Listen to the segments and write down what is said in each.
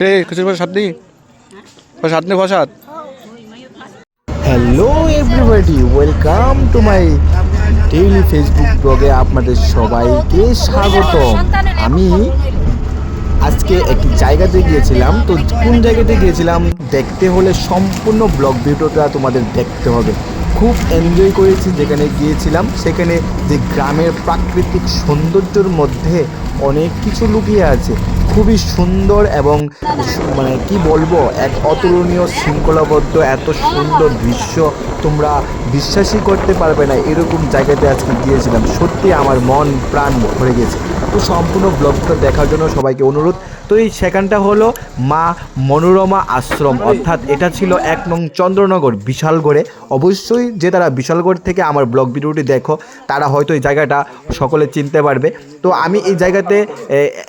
কিছু প্রসাদ দিই প্রসাদ নেই প্রসাদ। Hello everybody, welcome to my daily Facebook ব্লগে আপনাদের সবাইকে স্বাগতম। আমি আজকে একটি জায়গাতে গিয়েছিলাম, তো কোন জায়গাতে গিয়েছিলাম দেখতে হলে সম্পূর্ণ ব্লগ ভিডিওটা তোমাদের দেখতে হবে। খুব এনজয় করেছি যেখানে গিয়েছিলাম। সেখানে যে গ্রামের প্রাকৃতিক সৌন্দর্যের মধ্যে অনেক কিছু লুকিয়ে আছে, খুবই সুন্দর এবং মানে কি বলবো, এক অতুলনীয় শৃঙ্খলাবদ্ধ এত সুন্দর দৃশ্য তোমরা বিশ্বাসই করতে পারবে না। এরকম জায়গাতে আজকে গিয়েছিলাম, সত্যি আমার মন প্রাণ ভরে গেছে। তো সম্পূর্ণ ব্লগটা দেখার জন্য সবাইকে অনুরোধ। তো এই সেখানটা হলো মা মনোরমা আশ্রম, অর্থাৎ এটা ছিল 1 নং চন্দ্রনগর বিশালগড়ে। অবশ্যই যে তারা বিশালগড় থেকে আমার ব্লগ ভিডিওটি দেখো তারা হয়তো এই জায়গাটা সকলে চিনতে পারবে। তো আমি এই জায়গাতে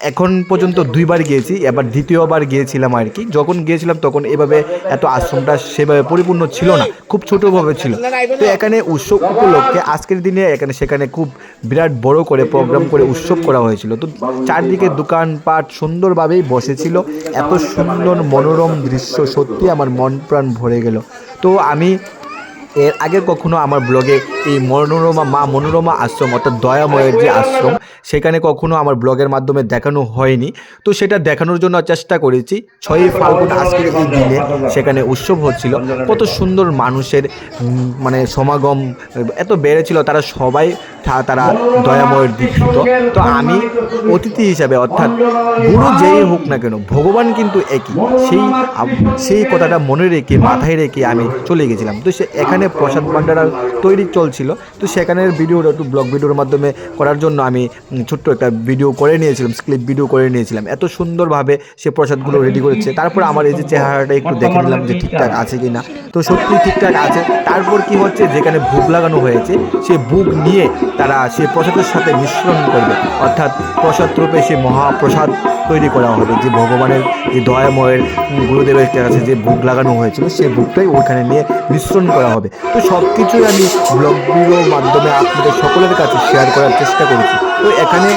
এখন পর্যন্ত 2বার গিয়েছি, এবার দ্বিতীয়বার গিয়েছিলাম আর কি। যখন গিয়েছিলাম তখন এভাবে এত আশ্রমটা সেভাবে পরিপূর্ণ ছিল না, খুব ছোটোভাবে ছিল। তো এখানে উৎসব উপলক্ষে আজকের দিনে সেখানে খুব বিরাট বড় করে প্রোগ্রাম করে উৎসব করা হয়েছিল। তো চারদিকে দোকানপাট সুন্দরভাবেই বসেছিল, এত সুন্দর মনোরম দৃশ্য, সত্যি আমার মন প্রাণ ভরে গেল। তো আমি এর আগে কখনো আমার ব্লগে এই মা মনোরমা আশ্রম অর্থাৎ দয়াময়ের যে আশ্রম সেখানে কখনো আমার ব্লগের মাধ্যমে দেখানো হয়নি। তো সেটা দেখানোর জন্য চেষ্টা করেছি। 6ই ফাল্গুন আজকের এই দিনে সেখানে উৎসব হচ্ছিল, কত সুন্দর মানুষের মানে সমাগম এত বেড়েছিল। তারা সবাই তারা দয়াময়ের দীক্ষিত। তো আমি অতিথি হিসাবে, অর্থাৎ গুরু যেই হোক না কেন ভগবান কিন্তু একই, সেই কথাটা মনে রেখে মাথায় রেখে আমি চলে গেছিলাম। তো এখানে প্রসাদ ভান্ডার তৈরি চলছিল, তো সেখানের ভিডিওটা একটু ব্লগ ভিডিওর মাধ্যমে করার জন্য আমি ছোট্ট একটা ভিডিও করে নিয়েছিলাম, ক্লিপ ভিডিও করে নিয়েছিলাম। এত সুন্দরভাবে সে প্রসাদগুলো রেডি করেছে। তারপর আমার এই যে চেহারাটা একটু দেখে নিলাম যে ঠিকঠাক আছে কি না। তো সত্যি ঠিকঠাক আছে। তারপর কি হচ্ছে, যেখানে ভোগ লাগানো হয়েছে সেই ভোগ নিয়ে তারা সে প্রসাদের সাথে মিশ্রণ করবে, অর্থাৎ প্রসাদ রূপে সে মহাপ্রসাদ তৈরি করা হবে। যে ভগবানের যে দয়াময়ের গুরুদেবের কাছে যে ভোগ লাগানো হয়েছিল সেই ভোগটাই ওইখানে নিয়ে মিশ্রণ করা হবে। তো সব কিছুই আমি ব্লগ ভিডিওর মাধ্যমে আপনাদের সকলের কাছে শেয়ার করার চেষ্টা করেছি। তো এখানে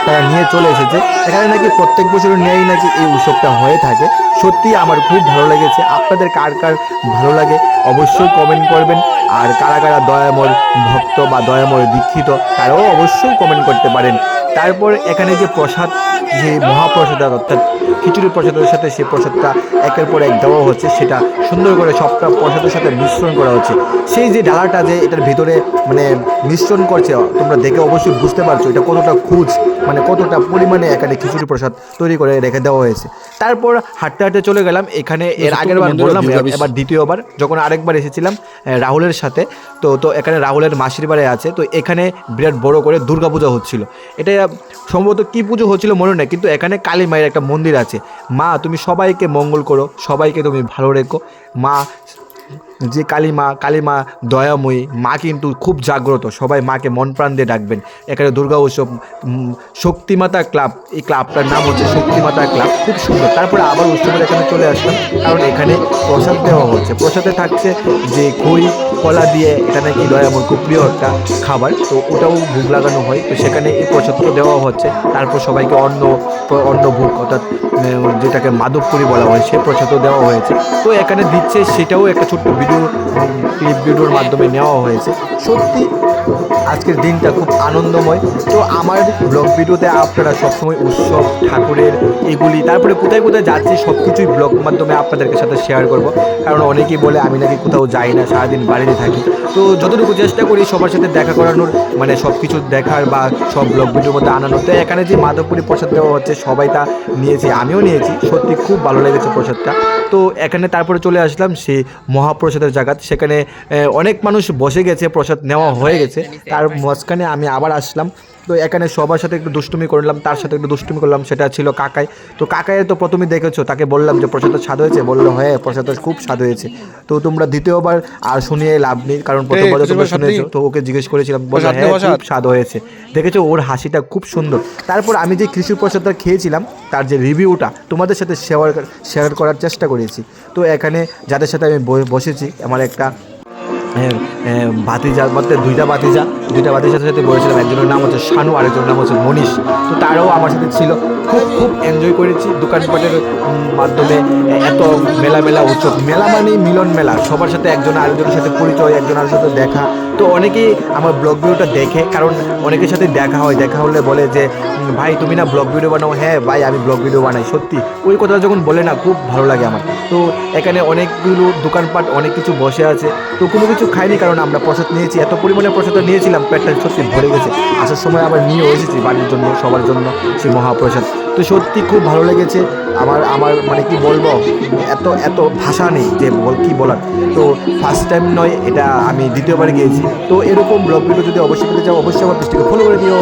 তারা নিয়ে চলে এসেছে। এখানে নাকি প্রত্যেক বছরের ন্যায় নাকি এই উৎসবটা হয়ে থাকে। সত্যি আমার খুব ভালো লেগেছে। আপনাদের কার কার ভালো লাগে অবশ্যই কমেন্ট করবেন। আর কারা কারা দয়াময় ভক্ত বা দয়াময় দীক্ষিত তারাও অবশ্যই কমেন্ট করতে পারেন। তারপর এখানে যে প্রসাদ, যে মহাপ্রসাদ অর্থাৎ খিচুড়ি প্রসাদের সাথে সেই প্রসাদটা একের পর এক দেওয়া হচ্ছে, সেটা সুন্দর করে সবটা প্রসাদের সাথে মিশ্রণ করা হচ্ছে। সেই যে ডালাটা যে এটার ভিতরে মানে মিশ্রণ করছে, তোমরা দেখে অবশ্যই বুঝতে পারছো এটা কতটা মানে কতটা পরিমাণে এখানে খিচুড়ি প্রসাদ তৈরি করে রেখে দেওয়া হয়েছে। তারপর হাঁটতে হাঁটতে চলে গেলাম। এখানে এর আগের বার বললাম, এবার দ্বিতীয়বার যখন আরেকবার এসেছিলাম রাহুলের সাথে। তো এখানে রাহুলের মাসির বাড়ি আছে। তো এখানে বিরাট বড় করে দুর্গাপূজা হচ্ছিল। এটা সম্ভবত কি পুজো হচ্ছিল মনে নেই, কিন্তু এখানে কালী মায়ের একটা মন্দির আছে। মা তুমি সবাইকে মঙ্গল করো, সবাইকে তুমি ভালো রেখো। মা যে কালী মা দয়াময়ী মা কিন্তু খুব জাগ্রত, সবাই মাকে মন প্রাণ দিয়ে ডাকবেন। এখানে দুর্গা উৎসব শক্তিমাতা ক্লাব, এই ক্লাবটার নাম হচ্ছে শক্তিমাতা ক্লাব, খুব সুন্দর। তারপরে আবার উৎসবের এখানে চলে আসলাম, কারণ এখানে প্রসাদ দেওয়া হচ্ছে। প্রসাদে থাকছে যে খই কলা দিয়ে, এটা নাকি দয়াময় খুব প্রিয় একটা খাবার, তো ওটাও ভোগ লাগানো হয়। তো সেখানে এই প্রসাদটা দেওয়া হচ্ছে। তারপর সবাইকে অন্ন ভোগ অর্থাৎ যেটাকে মাধবপুরি বলা হয় সে প্রসাদও দেওয়া হয়েছে। তো এখানে দিচ্ছে, সেটাও একটা ছোট্ট ক্লিপ ভিডিওর মাধ্যমে নেওয়া হয়েছে। সত্যি আজকের দিনটা খুব আনন্দময়। তো আমার ব্লগ ভিডিওতে আপনারা সবসময় উৎসব ঠাকুরের এগুলি, তারপরে কোথায় কোথায় যাচ্ছি সব কিছুই ব্লগ মাধ্যমে আপনাদেরকে সাথে শেয়ার করব। কারণ অনেকেই বলে আমি নাকি কোথাও যাই না, সারাদিন বাড়িতে থাকি। তো যতটুকু চেষ্টা করি সবার সাথে দেখা করানোর, মানে সব কিছু দেখার বা সব ব্লগ ভিডিওর মধ্যে আনানোর। তো এখানে যে মাধবপুরি প্রসাদ দেওয়া হচ্ছে সবাই তা নিয়েছি, আমিও নিয়েছি। সত্যি খুব ভালো লেগেছে প্রসাদটা। তো এখানে তারপরে চলে আসলাম সেই মহাপ্রসাদের জায়গা। সেখানে অনেক মানুষ বসে গেছে, প্রসাদ নেওয়া হয়ে গেছে। তার মাঝখানে আমি আবার আসলাম। তো এখানে সবার সাথে একটু দুষ্টুমি করলাম, তার সাথে একটু দুষ্টুমি করলাম, সেটা ছিল কাকাই। তো কাকাইয়ের তো প্রথমেই দেখেছো, তাকে বললাম যে প্রসাদটা স্বাদ হয়েছে, বললো হ্যাঁ প্রসাদটা খুব স্বাদ হয়েছে। তো তোমরা দ্বিতীয়বার আর শুনিয়ে লাভ নেই, কারণ প্রথমবার তোমরা শুনেছো। তো ওকে জিজ্ঞেস করেছিলাম, বললো হ্যাঁ খুব স্বাদ হয়েছে। দেখেছো ওর হাসিটা খুব সুন্দর। তারপর আমি যে কৃষি প্রসাদটা খেয়েছিলাম তার যে রিভিউটা তোমাদের সাথে শেয়ার করার চেষ্টা করেছি। তো এখানে যাদের সাথে আমি বসেছি, আমার একটা ভাতিজা বলতে দুইটা ভাতিজার সাথে বলেছিলাম। একজনের নাম হচ্ছে শানু, আরেকজনের নাম হচ্ছে মনীষ। তো তারাও আমার সাথে ছিল। খুব এনজয় করেছি দোকানপাটের মাধ্যমে। এত মেলা উৎসব, মেলা মানেই মিলন মেলা, সবার সাথে একজন আরেকজনের সাথে পরিচয়, একজন আরেকজনের সাথে দেখা। তো অনেকেই আমার ব্লগ ভিডিওটা দেখে, কারণ অনেকের সাথে দেখা হলে বলে যে ভাই তুমি না ব্লগ ভিডিও বানাও। হ্যাঁ ভাই, আমি ব্লগ ভিডিও বানাই। সত্যি ওই কথাটা যখন বলে না, খুব ভালো লাগে আমার। তো এখানে অনেকগুলো দোকানপাট, অনেক কিছু বসে আছে। তো কোনো কিছু খাইনি, কারণ আমরা প্রসাদ নিয়েছি, এত পরিমাণে প্রসাদ নিয়েছিলাম, পেটটা সত্যি ভরে গেছে। আসার সময় আবার নিয়েও এসেছি বাড়ির জন্য, সবার জন্য সেই মহাপ্রসাদ। তো সত্যি খুব ভালো লেগেছে আমার মানে কি বলবো, এত ভাষা নেই যে কি বলার। তো ফার্স্ট টাইম নয় এটা, আমি দ্বিতীয়বার গিয়েছি। তো এরকম ব্লগ ভিডিও যদি অবশ্যই পেতে চাও, অবশ্যই আমার পেজটিকে ফলো করে দিও।